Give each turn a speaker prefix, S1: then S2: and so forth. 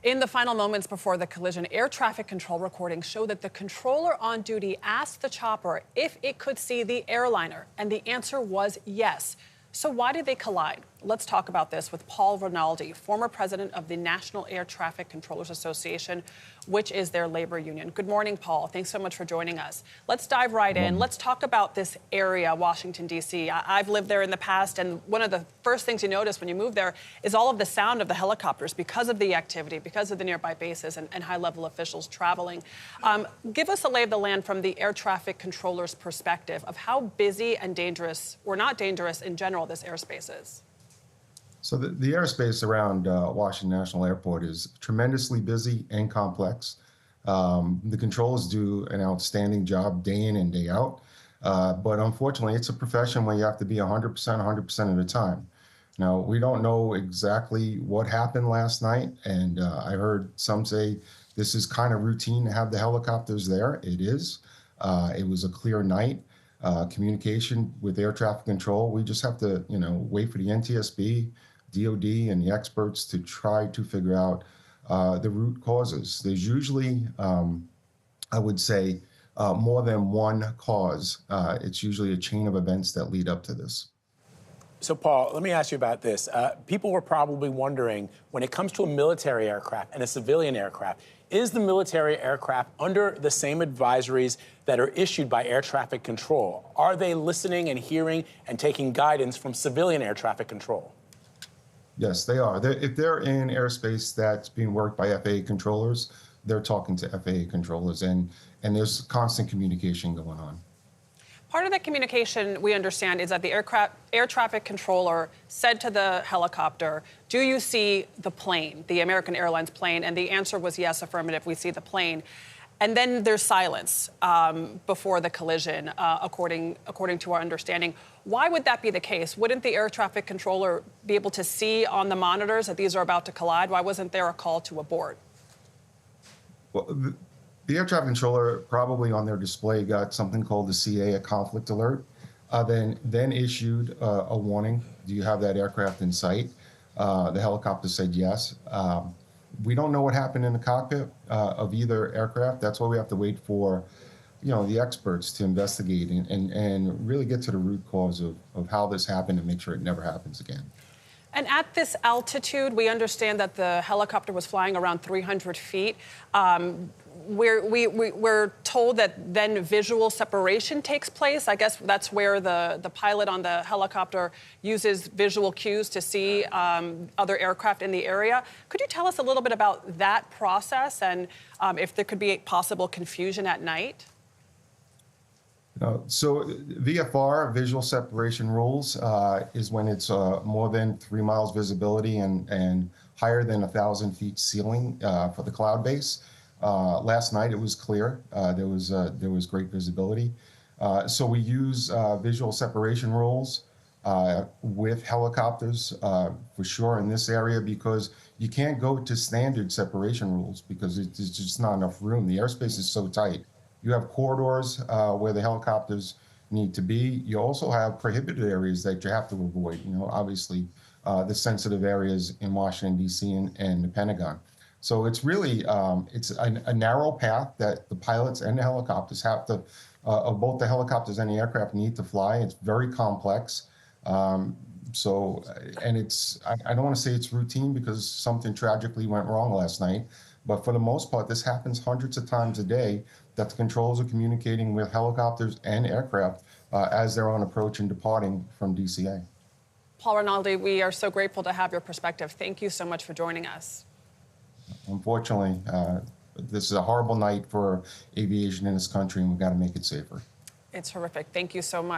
S1: In the final moments before the collision, air traffic control recordings show that the controller on duty asked the chopper if it could see the airliner, and the answer was yes. So why did they collide? Let's talk about this with Paul Rinaldi, former president of the National Air Traffic Controllers Association, which is their labor union. Good morning, Paul. Thanks so much for joining us. Let's dive right in. Let's talk about this area, Washington, D.C. I've lived there in the past, and one of the first things you notice when you move there is all of the sound of the helicopters because of the activity, because of the nearby bases and high-level officials traveling. Give us a lay of the land from the air traffic controller's perspective of how busy and dangerous, or not dangerous in general, this airspace is.
S2: So the airspace around Washington National Airport is tremendously busy and complex. The controllers do an outstanding job day in and day out. But unfortunately, it's a profession where you have to be 100% of the time. Now, we don't know exactly what happened last night. And I heard some say this is kind of routine to have the helicopters there. It is. It was a clear night. Communication with air traffic control. We just have to, wait for the NTSB, DOD, and the experts to try to figure out the root causes. There's usually, I would say, more than one cause. It's usually a chain of events that lead up to this.
S3: So, Paul, let me ask you about this. People were probably wondering, when it comes to a military aircraft and a civilian aircraft, is the military aircraft under the same advisories that are issued by air traffic control? Are they listening and hearing and taking guidance from civilian air traffic control?
S2: Yes, they are. If they're in airspace that's being worked by FAA controllers, they're talking to FAA controllers, and there's constant communication going on.
S1: Part of that communication, we understand, is that the air traffic controller said to the helicopter, do you see the plane, the American Airlines plane? And the answer was yes, affirmative, we see the plane. And then there's silence before the collision, according to our understanding. Why would that be the case? Wouldn't the air traffic controller be able to see on the monitors that these are about to collide? Why wasn't there a call to abort?
S2: Well, the air traffic controller probably on their display got something called the CA, a conflict alert, then issued a warning. Do you have that aircraft in sight? The helicopter said yes. We don't know what happened in the cockpit of either aircraft. That's why we have to wait for, the experts to investigate and really get to the root cause of how this happened and make sure it never happens again.
S1: And at this altitude, we understand that the helicopter was flying around 300 feet. We're told that then visual separation takes place. I guess that's where the pilot on the helicopter uses visual cues to see other aircraft in the area. Could you tell us a little bit about that process and if there could be possible confusion at night?
S2: So VFR, visual separation rules, is when it's more than 3 miles visibility and higher than 1,000 feet ceiling for the cloud base. Last night it was clear. There was great visibility. So we use visual separation rules with helicopters for sure in this area, because you can't go to standard separation rules because there's just not enough room. The airspace is so tight. You have corridors where the helicopters need to be. You also have prohibited areas that you have to avoid. Obviously the sensitive areas in Washington, D.C. and the Pentagon. So it's really, it's a narrow path that the pilots and the helicopters have to, both the helicopters and the aircraft need to fly. It's very complex. And I don't want to say it's routine because something tragically went wrong last night. But for the most part, this happens hundreds of times a day that the controllers are communicating with helicopters and aircraft as they're on approach and departing from DCA.
S1: Paul Rinaldi, we are so grateful to have your perspective. Thank you so much for joining us.
S2: Unfortunately, this is a horrible night for aviation in this country, and we've got to make it safer.
S1: It's horrific. Thank you so much.